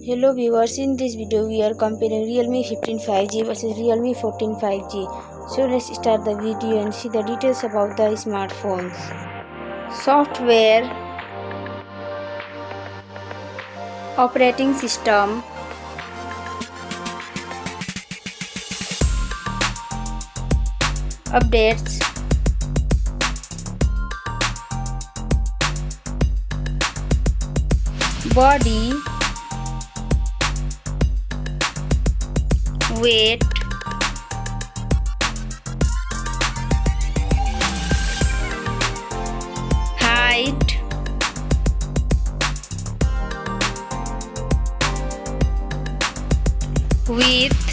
Hello viewers, in this video we are comparing Realme 15 5G versus Realme 14 5G. So let's start the video and see the details about the smartphones. Software, operating system, updates, body, weight, height, width,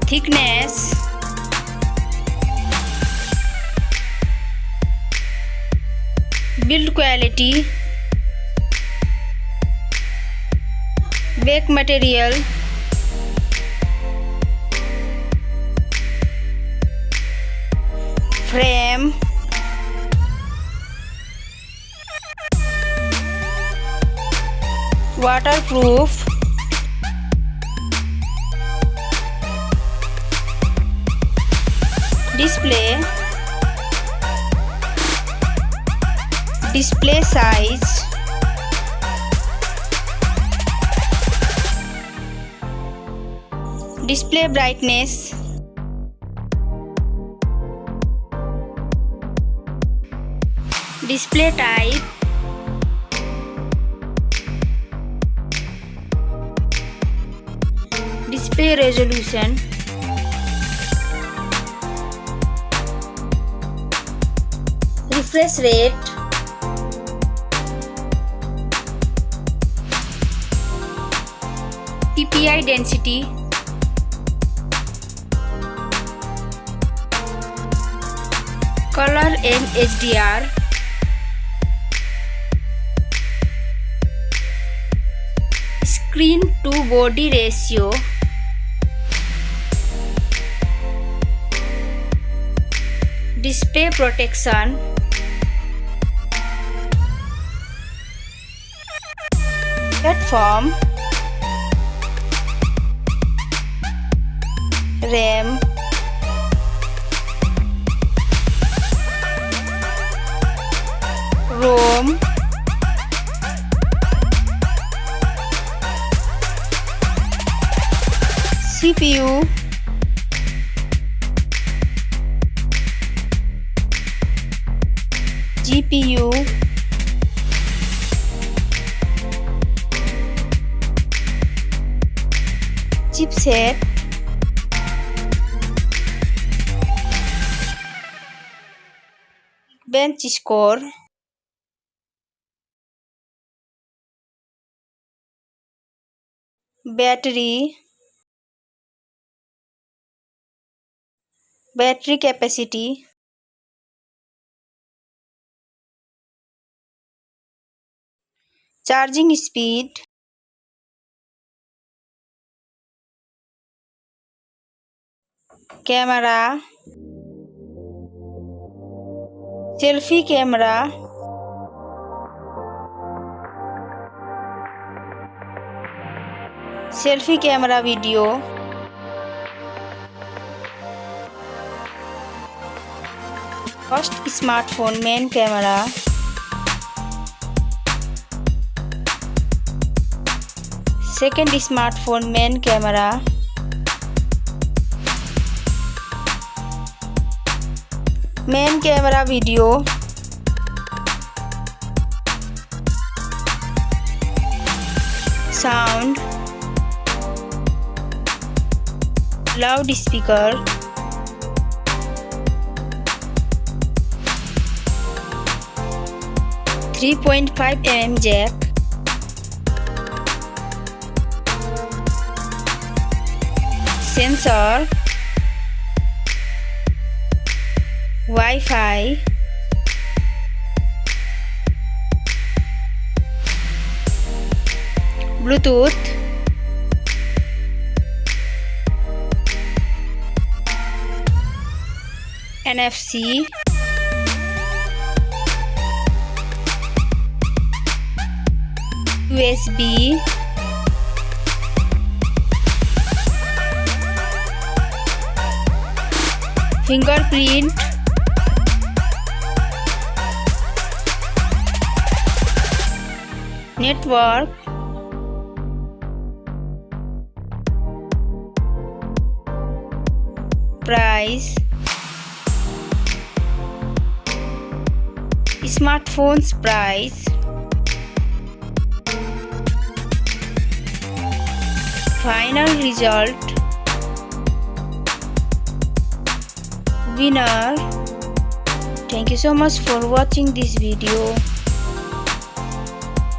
thickness, build quality, back material, frame, waterproof, display size, display brightness, display type, display resolution, refresh rate, PPI density, color and HDR, screen to body ratio, display protection, platform, RAM, ROM, CPU, GPU, chipset, bench score, battery capacity, charging speed, camera, selfie camera, video, first smartphone main camera, second smartphone main camera, main camera video, sound, loudspeaker, .5 mm jack, sensor, Wi-Fi, Bluetooth, NFC, USB, fingerprint, network, price, smartphone's price, final result, winner. Thank you so much for watching this video.